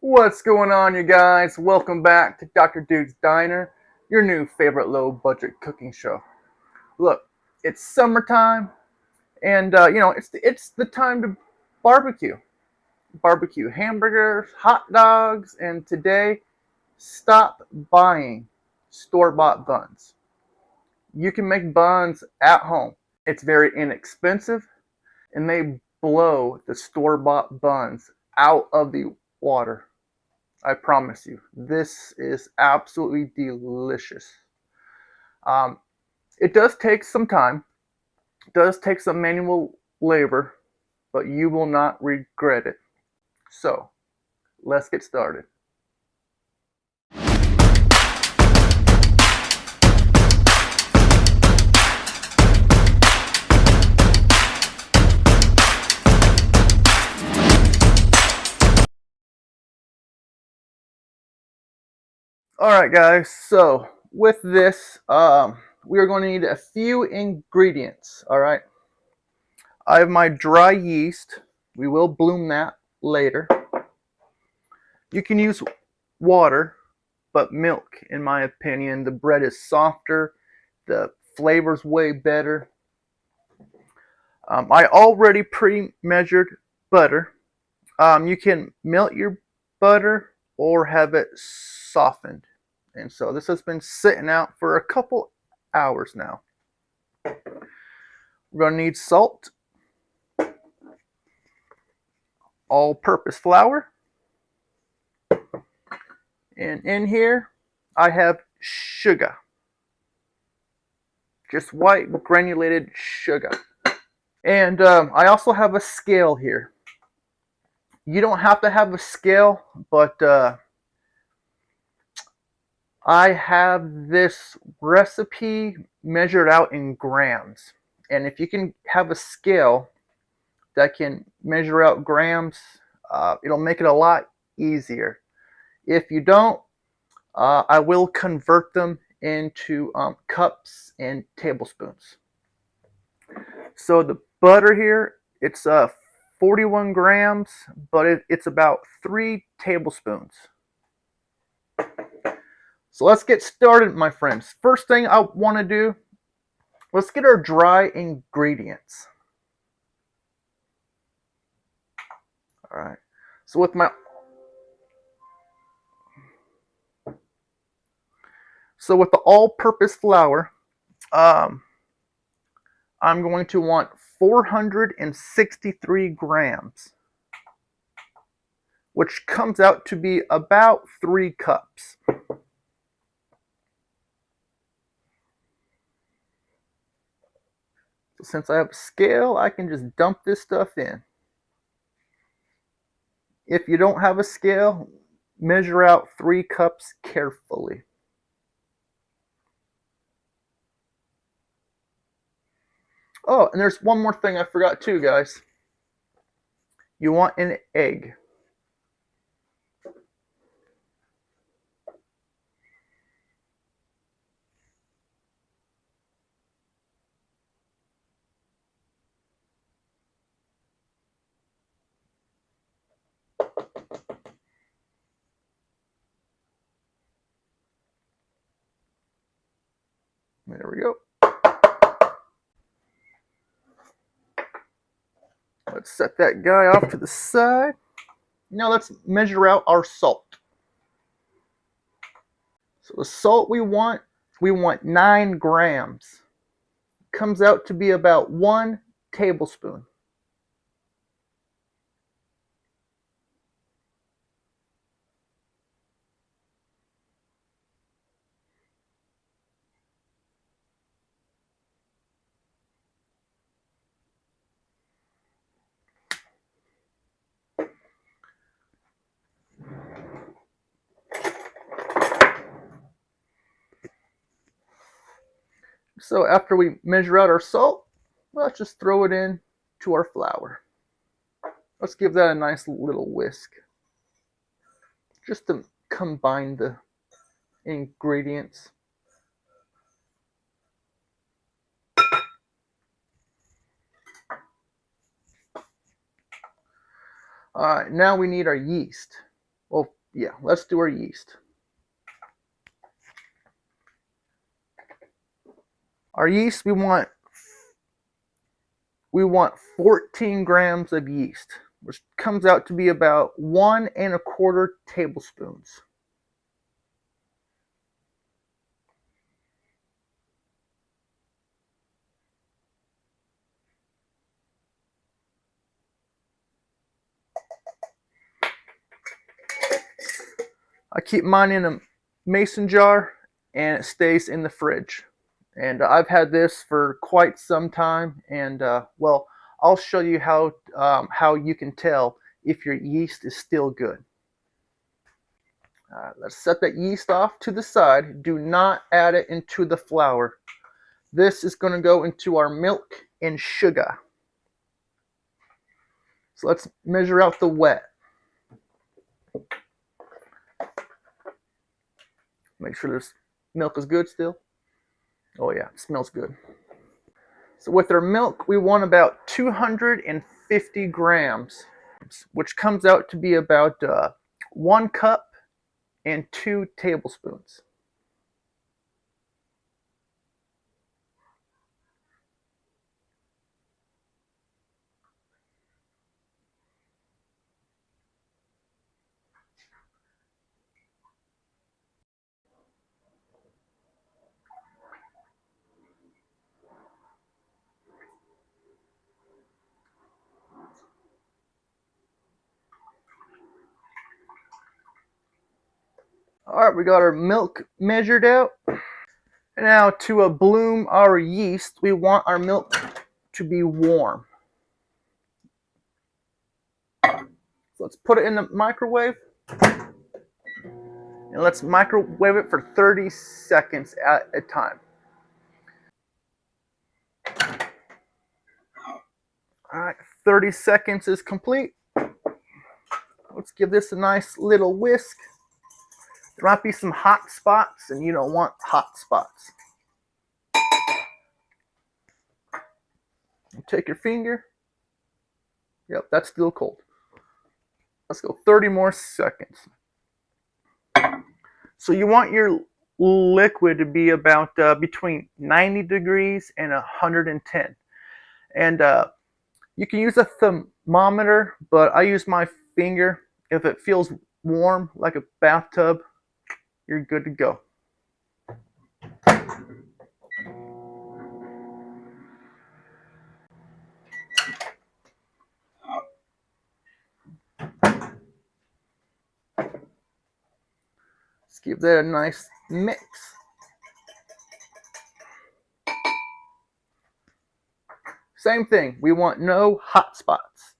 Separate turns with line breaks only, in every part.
What's going on, you guys? Welcome back to Dr. Dude's Diner, your new favorite low-budget cooking show. Look, it's summertime, and it's the time to barbecue. Barbecue hamburgers, hot dogs, and today, stop buying store-bought buns. You can make buns at home. It's very inexpensive, and they blow the store-bought buns out of the water. I promise you, this is absolutely delicious. Um, it does take some time, it does take some manual labor, but you will not regret it. So, let's get started. Alright guys, so with this, we are going to need a few ingredients, alright? I have my dry yeast. We will bloom that later. You can use water, but milk, in my opinion. The bread is softer, the flavor's way better. I already pre-measured butter. You can melt your butter or have it softened. And so this has been sitting out for a couple hours now. We're going to need salt, all-purpose flour, and in here I have sugar. Just white granulated sugar. And I also have a scale here. You don't have to have a scale, but I have this recipe measured out in grams. And if you can have a scale that can measure out grams, it'll make it a lot easier. If you don't, I will convert them into cups and tablespoons. So the butter here, it's 41 grams, but it's about 3 tablespoons. So let's get started, my friends. First thing I want to do, let's get our dry ingredients. All right. So with the all-purpose flour, I'm going to want 463 grams, which comes out to be about 3 cups. So since I have a scale, I can just dump this stuff in. If you don't have a scale, measure out 3 cups carefully. Oh, and there's one more thing I forgot too, guys. You want an egg. There we go. Let's set that guy off to the side. Now let's measure out our salt. So the salt we want 9 grams. Comes out to be about 1 tablespoon. So after we measure out our salt, let's just throw it in to our flour. Let's give that a nice little whisk, just to combine the ingredients. Alright, now we need our yeast. Well, Yeah, let's do our yeast. Our yeast, we want 14 grams of yeast, which comes out to be about 1¼ tablespoons. I keep mine in a mason jar and it stays in the fridge. And I've had this for quite some time. And well, I'll show you how you can tell if your yeast is still good. Let's set that yeast off to the side. Do not add it into the flour. This is going to go into our milk and sugar. So let's measure out the wet. Make sure this milk is good still. Oh yeah, it smells good. So with our milk, we want about 250 grams, which comes out to be about 1 cup and 2 tablespoons. All right, we got our milk measured out. And now to bloom our yeast, we want our milk to be warm. So let's put it in the microwave. And let's microwave it for 30 seconds at a time. All right, 30 seconds is complete. Let's give this a nice little whisk. There might be some hot spots, and you don't want hot spots. Take your finger. Yep, that's still cold. Let's go 30 more seconds. So you want your liquid to be about between 90 degrees and 110. And you can use a thermometer, but I use my finger. If it feels warm, like a bathtub, you're good to go. Let's give that a nice mix. Same thing, we want no hot spots.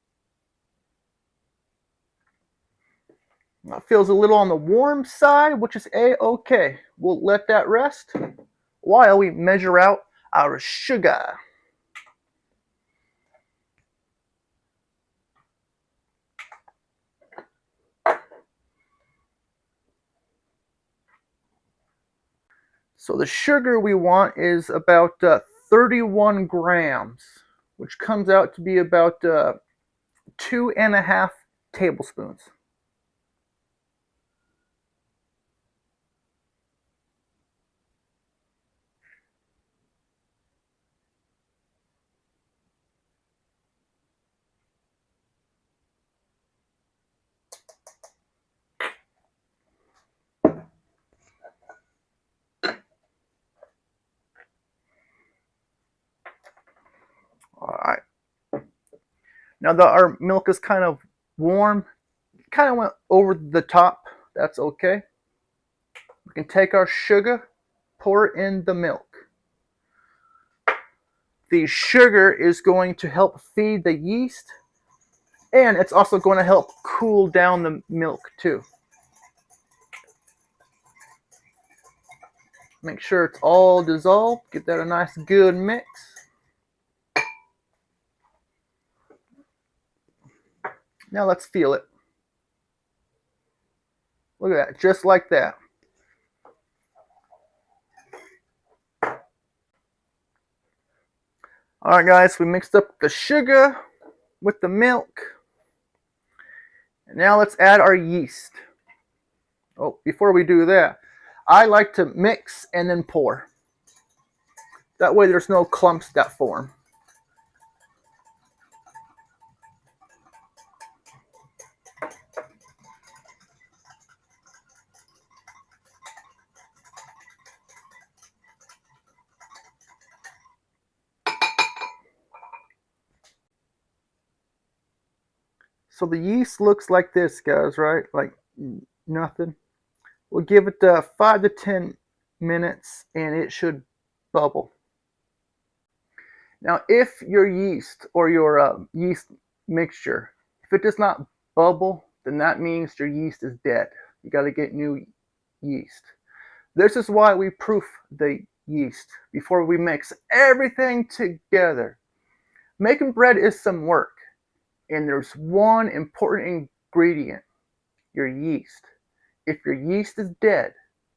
Now it feels a little on the warm side, which is a-okay. We'll let that rest while we measure out our sugar. So the sugar we want is about 31 grams, which comes out to be about 2½ tablespoons. All right. Now that our milk is kind of warm, kind of went over the top, that's okay. We can take our sugar, pour it in the milk. The sugar is going to help feed the yeast, and it's also going to help cool down the milk too. Make sure it's all dissolved. Get that a nice good mix. Now let's feel it. Look at that, just like that. All right, guys, we mixed up the sugar with the milk. And now let's add our yeast. Oh, before we do that, I like to mix and then pour. That way there's no clumps that form. So the yeast looks like this, guys, right? Like nothing. We'll give it 5 to 10 minutes and it should bubble. Now, if your yeast or your yeast mixture, if it does not bubble, then that means your yeast is dead. You got to get new yeast. This is why we proof the yeast before we mix everything together. Making bread is some work, and there's one important ingredient, your yeast. If your yeast is dead,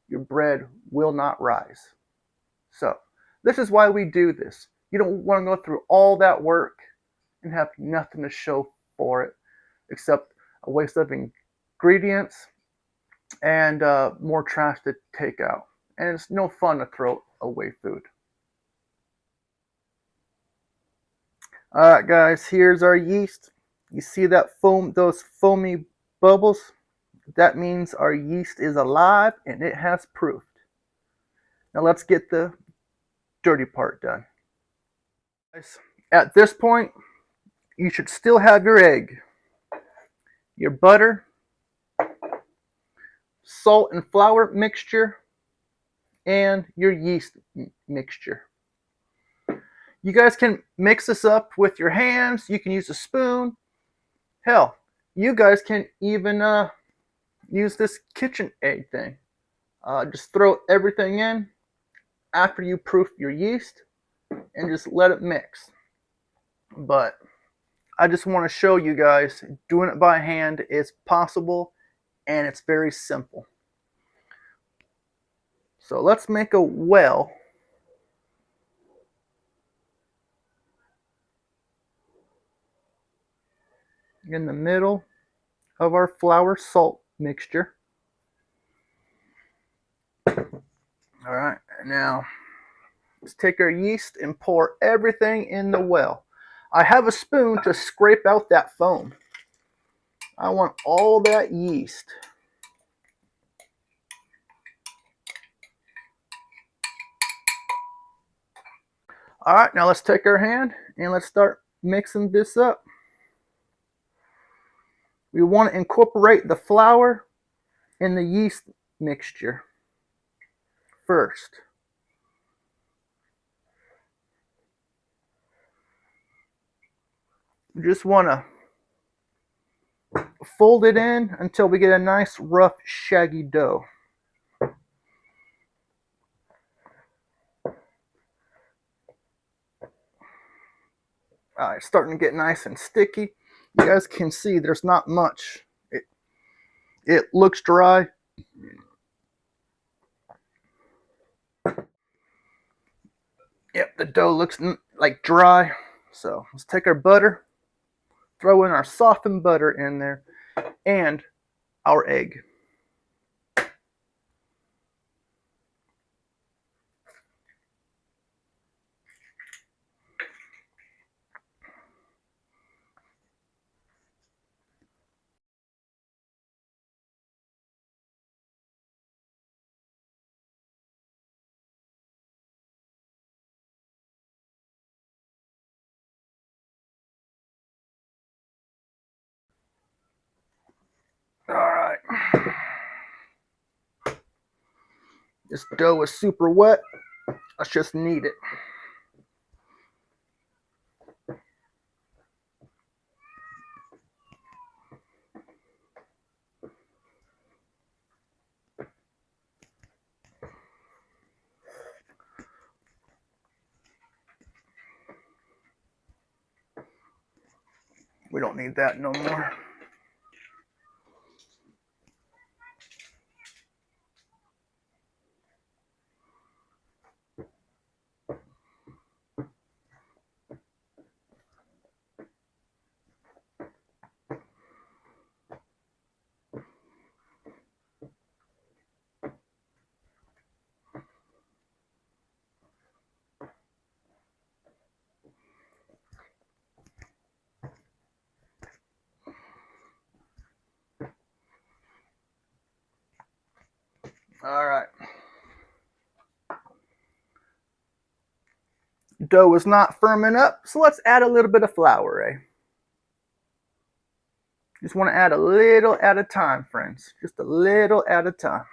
your bread will not rise. So, this is why we do this. You don't want to go through all that work and have nothing to show for it except a waste of ingredients and more trash to take out. And it's no fun to throw away food. Alright guys, here's our yeast. You see that foam, those foamy bubbles? That means our yeast is alive and it has proofed. Now let's get the dirty part done. At this point, you should still have your egg, your butter, salt and flour mixture, and your yeast mixture. You guys can mix this up with your hands. You can use a spoon. Hell, you guys can even use this kitchen egg thing. Just throw everything in after you proof your yeast and just let it mix. But I just want to show you guys doing it by hand is possible and it's very simple. So let's make a well. In the middle of our flour salt mixture. All right, now let's take our yeast and pour everything in the well. I have a spoon to scrape out that foam. I want all that yeast. All right, now let's take our hand and let's start mixing this up. We want to incorporate the flour in the yeast mixture first. We just want to fold it in until we get a nice rough shaggy dough. It's starting to get nice and sticky. You guys can see there's not much. It looks dry. Yep, the dough looks like dry. So let's take our butter, throw in our softened butter in there, and our egg. All right. This dough is super wet. Let's just knead it. We don't need that no more. All right. Dough is not firming up, so let's add a little bit of flour, eh? Just want to add a little at a time, friends. Just a little at a time.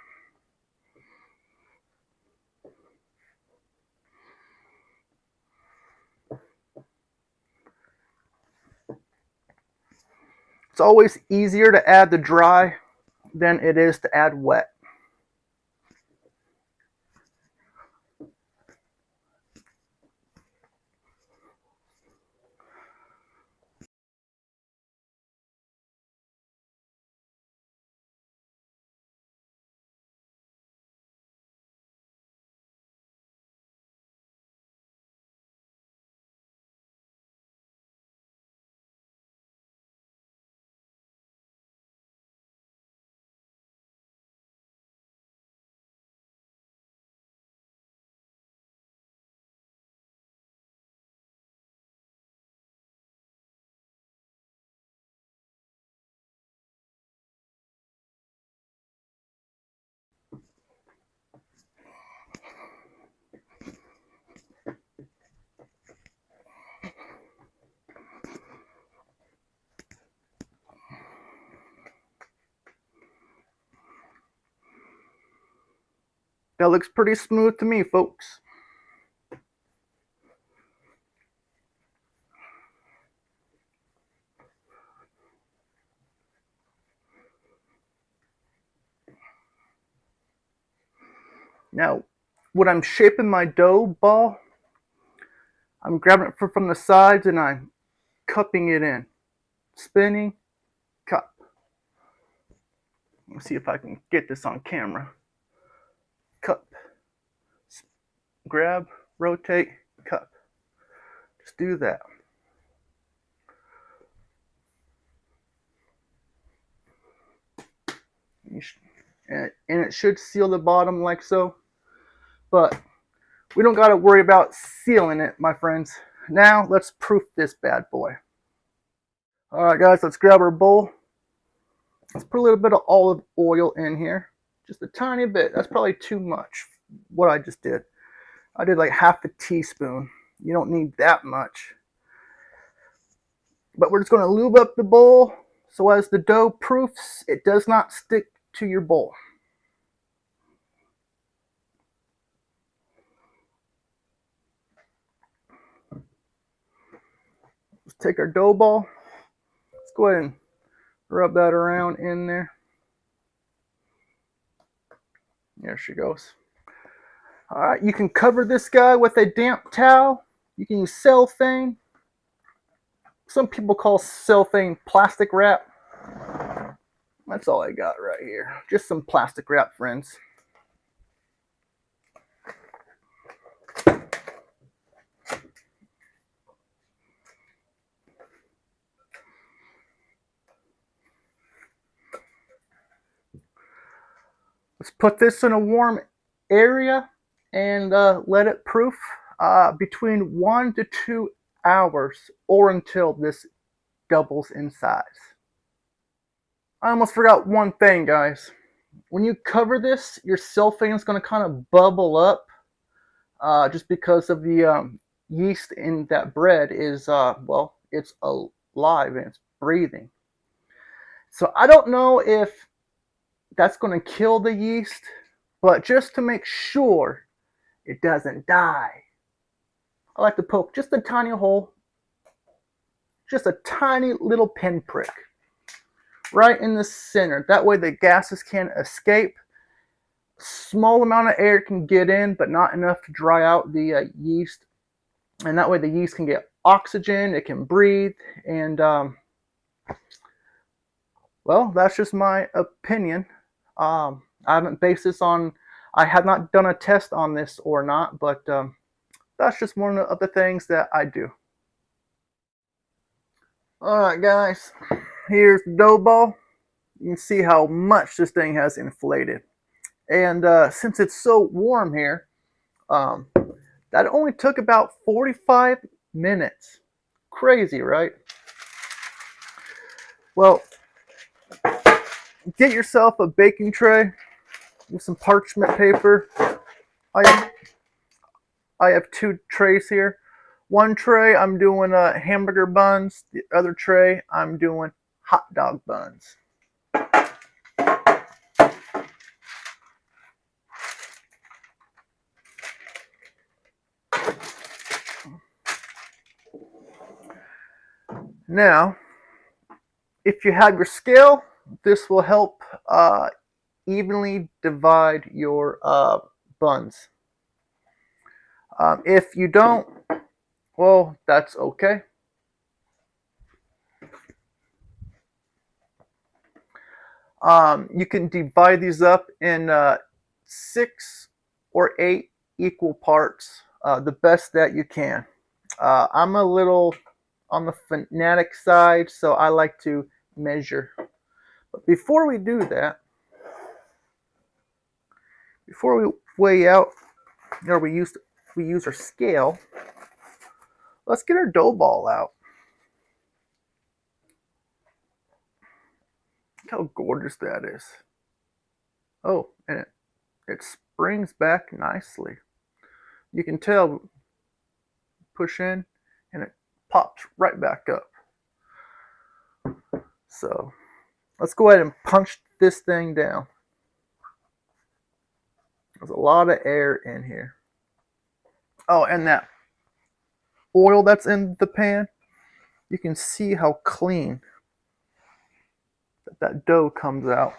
It's always easier to add the dry than it is to add wet. That looks pretty smooth to me, folks. Now, when I'm shaping my dough ball, I'm grabbing it from the sides and I'm cupping it in. Spinning, cup. Let's see if I can get this on camera. Cup. Grab, rotate, cup. Just do that. And it should seal the bottom like so. But we don't got to worry about sealing it, my friends. Now let's proof this bad boy. All right, guys, let's grab our bowl. Let's put a little bit of olive oil in here. Just a tiny bit. That's probably too much, what I just did. I did like half a teaspoon. You don't need that much. But we're just going to lube up the bowl so as the dough proofs, it does not stick to your bowl. Let's take our dough ball. Let's go ahead and rub that around in there. There she goes. All right, you can cover this guy with a damp towel. You can use cellophane. Some people call cellophane plastic wrap. That's all I got right here. Just some plastic wrap, friends. Let's put this in a warm area and let it proof between 1 to 2 hours or until this doubles in size. I almost forgot one thing, guys. When you cover this, your cellophane is going to kind of bubble up just because of the yeast in that bread is, well, it's alive and it's breathing. So I don't know if that's going to kill the yeast, but just to make sure it doesn't die, I like to poke just a tiny hole, just a tiny little pinprick right in the center. That way the gases can escape. Small amount of air can get in, but not enough to dry out the yeast. And that way the yeast can get oxygen, it can breathe, and well, that's just my opinion. I haven't based this on, I have not done a test on this or not, but that's just one of the things that I do. All right, guys, here's the dough ball. You can see how much this thing has inflated. And since it's so warm here, that only took about 45 minutes. Crazy, right? Well, get yourself a baking tray. with some parchment paper. I have 2 trays here. One tray I'm doing hamburger buns. The other tray I'm doing hot dog buns. Now, if you have your scale, this will help evenly divide your buns. If you don't, well, that's okay. You can divide these up in 6 or 8 equal parts, the best that you can. I'm a little on the fanatic side, so I like to measure. But before we do that, before we weigh out, or we use our scale, let's get our dough ball out. Look how gorgeous that is. Oh, and it springs back nicely. You can tell, push in, and it pops right back up. So let's go ahead and punch this thing down. There's a lot of air in here. Oh, and that oil that's in the pan, you can see how clean that dough comes out.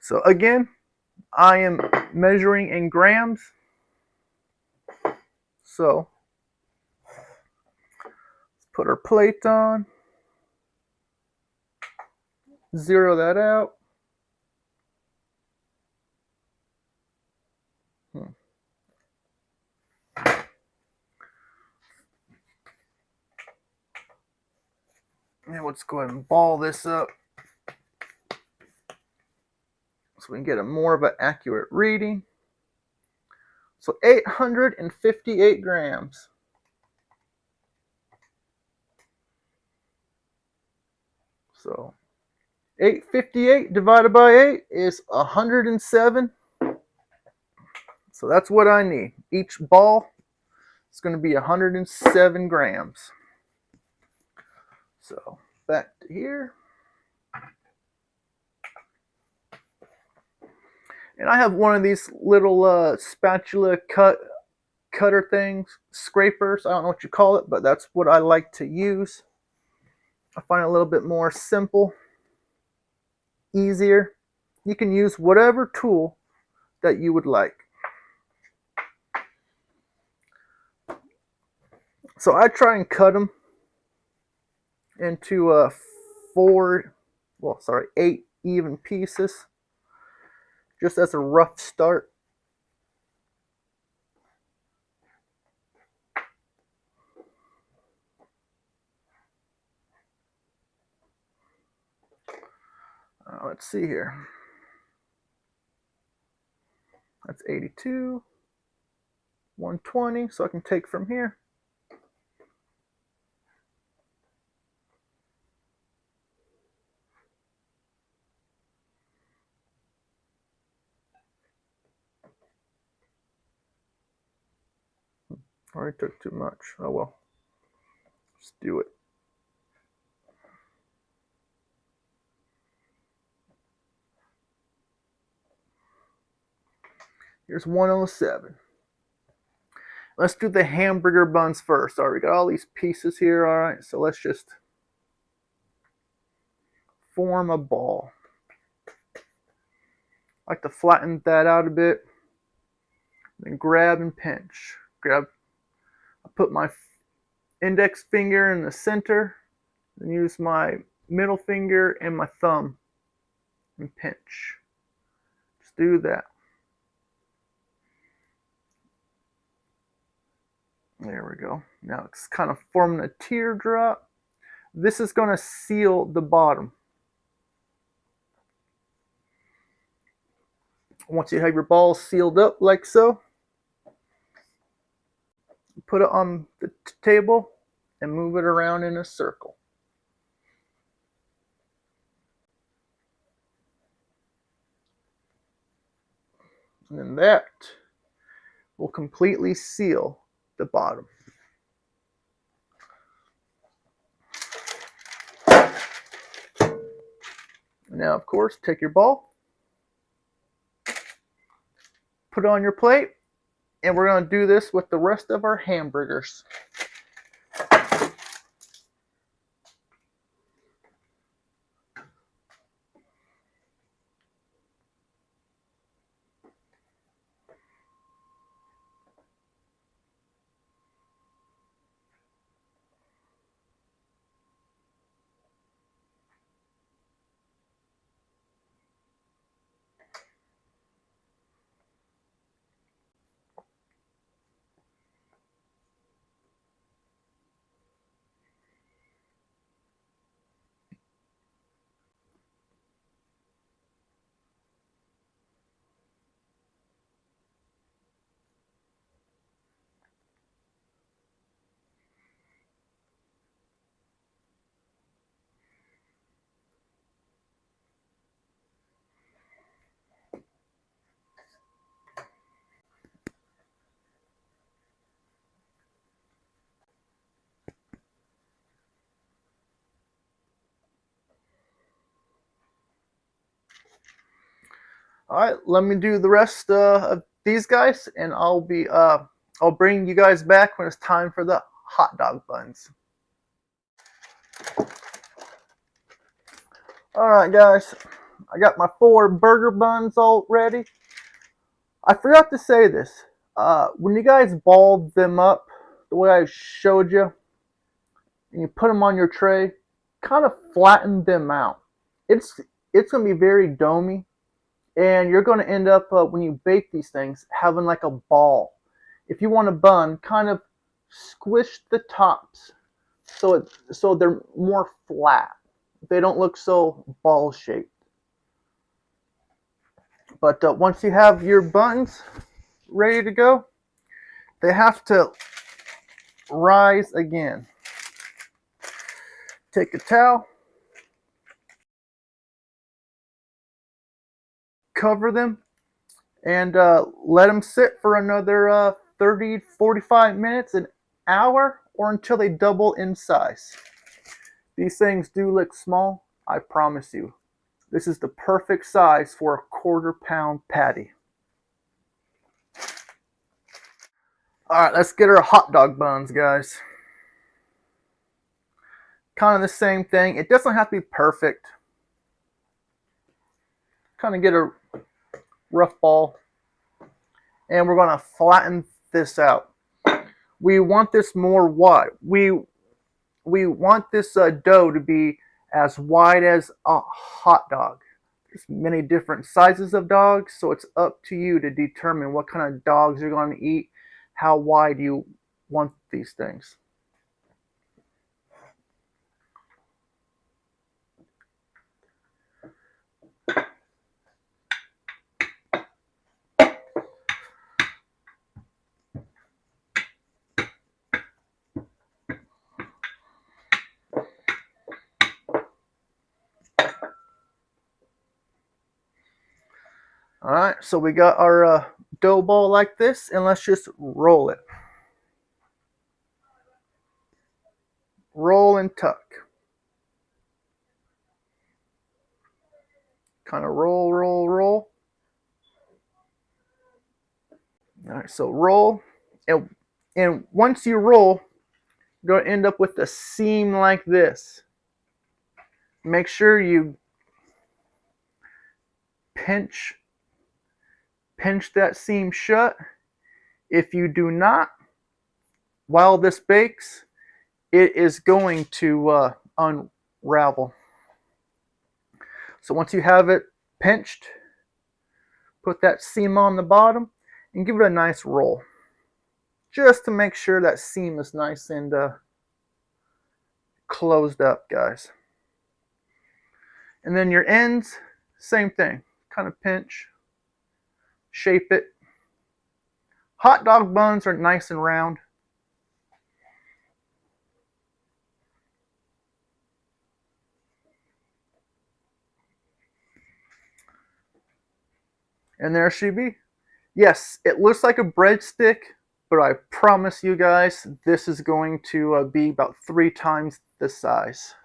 So again, I am measuring in grams. So let's put our plate on, zero that out. And let's go ahead and ball this up so we can get a more of an accurate reading. So 858 grams. So 858 divided by 8 is 107. So that's what I need. Each ball is going to be 107 grams. So back to here. And I have one of these little spatula cutter things, scrapers. I don't know what you call it, but that's what I like to use. I find it a little bit more simple, easier. You can use whatever tool that you would like. So I try and cut them into 8 even pieces, just as a rough start. Let's see here. That's 82, 120, so I can take from here. Already took too much. Oh well. Just do it. Here's 107. Let's do the hamburger buns first. All right, we got all these pieces here. All right, so let's just form a ball. I like to flatten that out a bit. Then grab and pinch. I put my index finger in the center, then use my middle finger and my thumb and pinch. Just do that. There we go. Now it's kind of forming a teardrop. This is going to seal the bottom. Once you have your ball sealed up like so, put it on the table and move it around in a circle. And then that will completely seal the bottom. Now, of course, take your ball, put it on your plate, and we're going to do this with the rest of our hamburgers. All right, let me do the rest of these guys, and I'll bring you guys back when it's time for the hot dog buns. All right, guys, I got my 4 burger buns all ready. I forgot to say this. When you guys balled them up the way I showed you, and you put them on your tray, kind of flatten them out. It's gonna be very domey, and you're gonna end up when you bake these things having like a ball. If you want a bun, kind of squish the tops so they're more flat. They don't look so ball shaped. But once you have your buns ready to go, they have to rise again. Take a towel, cover them, and let them sit for another 30, 45 minutes, an hour, or until they double in size. These things do look small, I promise you. This is the perfect size for a quarter-pound patty. All right, let's get our hot dog buns, guys. Kind of the same thing. It doesn't have to be perfect. Kind of get a rough ball, and we're going to flatten this out. We want this more wide. We want this dough to be as wide as a hot dog. There's many different sizes of dogs, so it's up to you to determine what kind of dogs you're going to eat, how wide you want these things. All right, so we got our dough ball like this, and let's just roll it. Roll and tuck. Kind of roll, roll, roll. All right, so roll, and once you roll, you're going to end up with a seam like this. Make sure you pinch that seam shut. If you do not, while this bakes, it is going to unravel. So once you have it pinched, put that seam on the bottom and give it a nice roll, just to make sure that seam is nice and closed up, guys. And then your ends, same thing, kind of pinch, shape it. Hot dog buns are nice and round. And there she be. Yes, it looks like a breadstick, but I promise you guys, this is going to be about 3 times the size.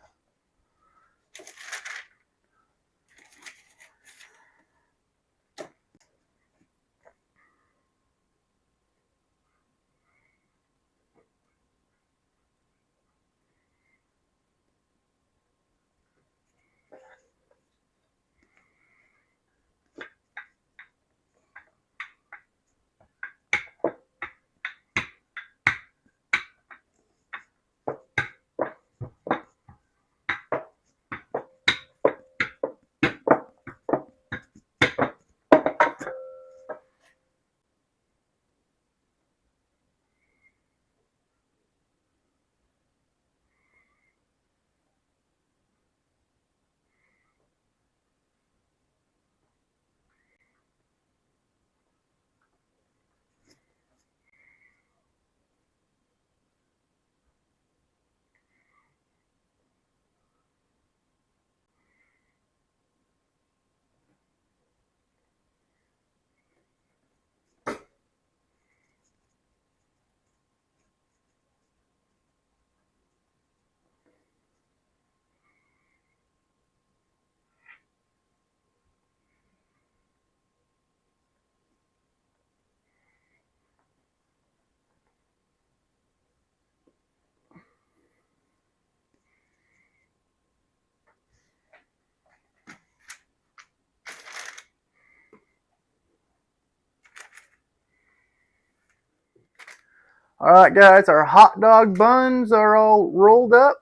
All right, guys, our hot dog buns are all rolled up.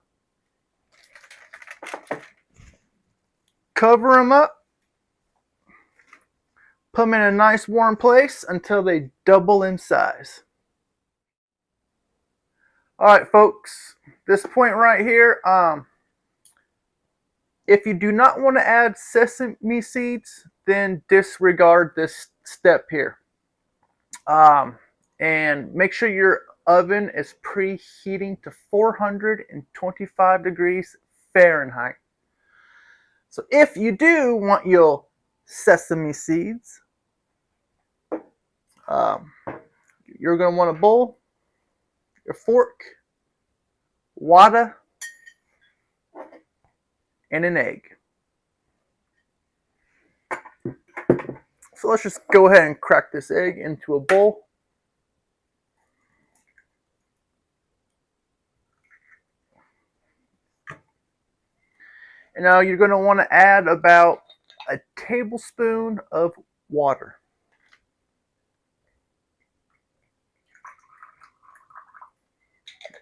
Cover them up. Put them in a nice warm place until they double in size. All right, folks, this point right here, if you do not want to add sesame seeds, then disregard this step here. And make sure your oven is preheating to 425 degrees Fahrenheit. So if you do want your sesame seeds, you're going to want a bowl, your fork, water, and an egg. So let's just go ahead and crack this egg into a bowl. And now you're going to want to add about a tablespoon of water.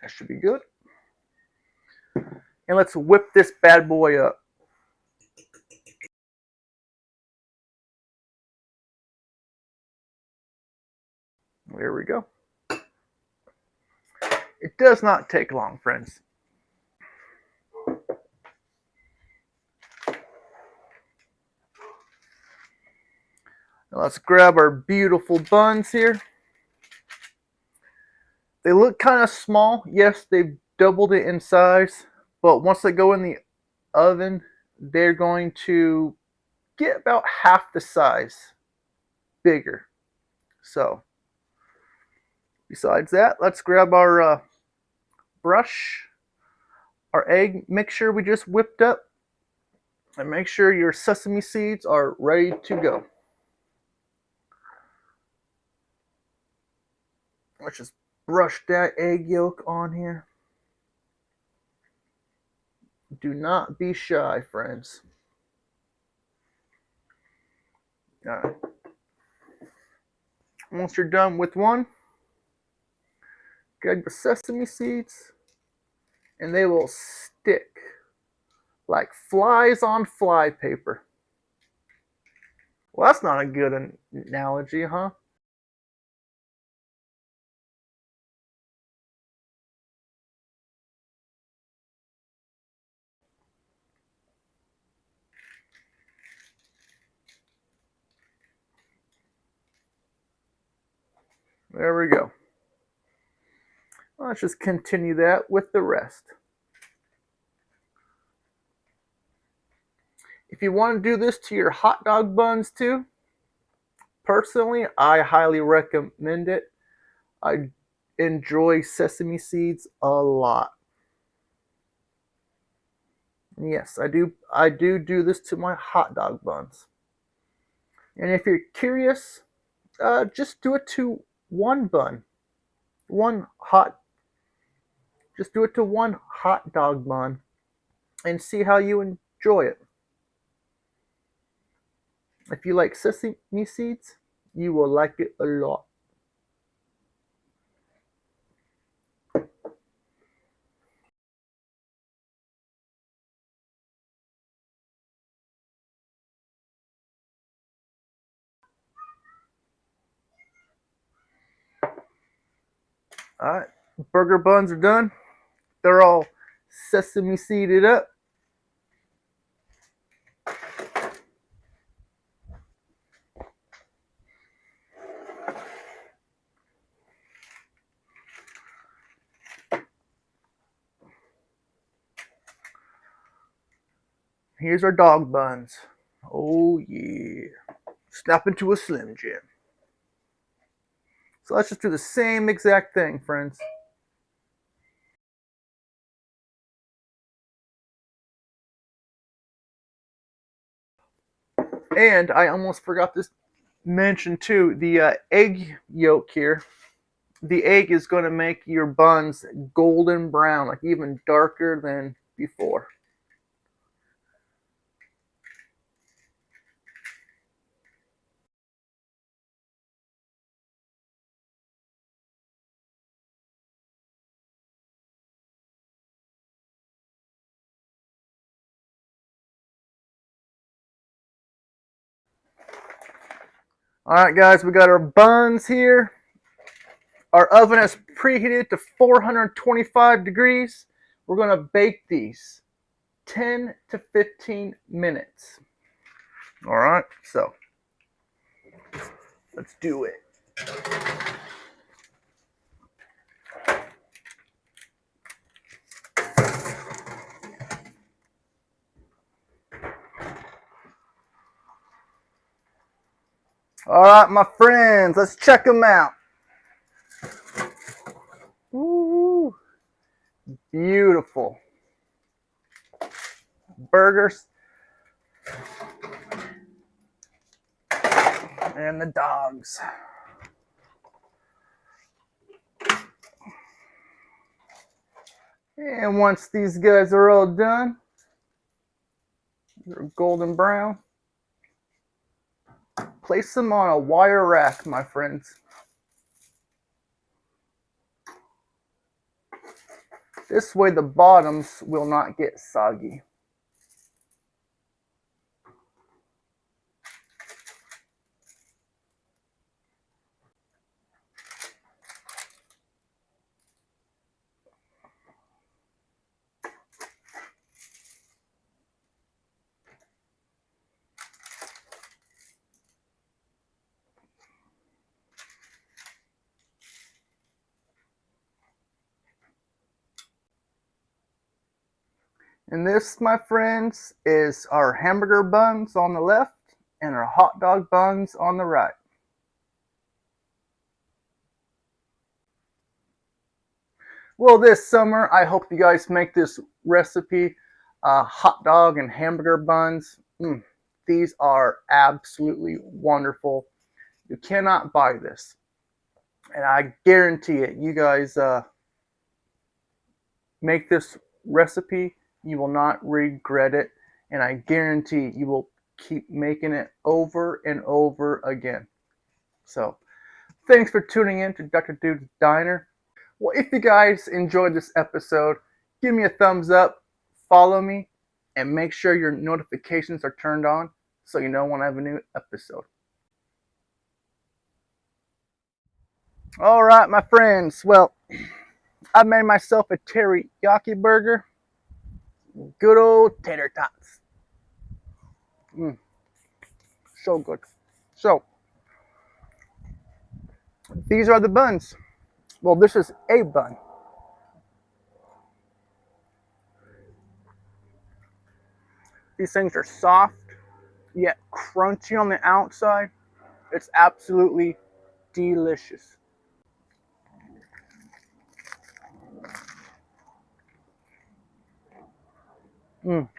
That should be good. And let's whip this bad boy up. There we go. It does not take long, friends. Now let's grab our beautiful buns here. They look kind of small. Yes, they've doubled it in size, but once they go in the oven, they're going to get about half the size bigger. So, besides that, let's grab our brush, our egg mixture we just whipped up, and make sure your sesame seeds are ready to go. Let's just brush that egg yolk on here. Do not be shy, friends. Alright. Once you're done with one, grab your sesame seeds, and they will stick like flies on fly paper. Well, that's not a good analogy, huh? There we go. Let's just continue that with the rest. If you want to do this to your hot dog buns too, Personally, I highly recommend it. I enjoy sesame seeds a lot. Yes, I do this to my hot dog buns. And if you're curious, just do it to one bun, one hot. Just do it to one hot dog bun, and see how you enjoy it. If you like sesame seeds, you will like it a lot. All right, burger buns are done. They're all sesame seeded up. Here's our dog buns. Oh yeah. Snap into a Slim Jim. So let's just do the same exact thing, friends. And I almost forgot to mention too, the egg yolk here. The egg is going to make your buns golden brown, like even darker than before. All right, guys, we got our buns here. Our oven is preheated to 425 degrees. We're going to bake these 10 to 15 minutes. All right, so let's do it. All right, my friends, let's check them out. Ooh, beautiful. Burgers and the dogs. And once these guys are all done, they're golden brown, place them on a wire rack, my friends. This way the bottoms will not get soggy. And this, my friends, is our hamburger buns on the left and our hot dog buns on the right. Well, this summer, I hope you guys make this recipe, hot dog and hamburger buns. These are absolutely wonderful. You cannot buy this. And I guarantee it, you guys make this recipe, you will not regret it. And I guarantee you will keep making it over and over again. So, thanks for tuning in to Dr. Dude's Diner. Well, if you guys enjoyed this episode, give me a thumbs up, follow me, and make sure your notifications are turned on so you know when I have a new episode. All right, my friends. Well, I made myself a teriyaki burger. Good old tater tots. So good. So, these are the buns. Well, this is a bun. These things are soft, yet crunchy on the outside. It's absolutely delicious. Mm.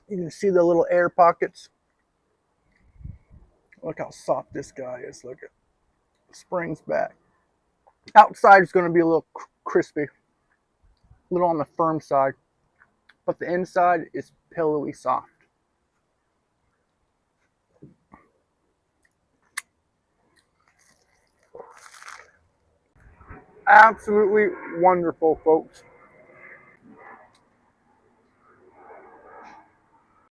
You can see the little air pockets. Look how soft this guy is. Look at springs back. Outside is going to be a little crispy, a little on the firm side, but the inside is pillowy soft. Absolutely wonderful, folks.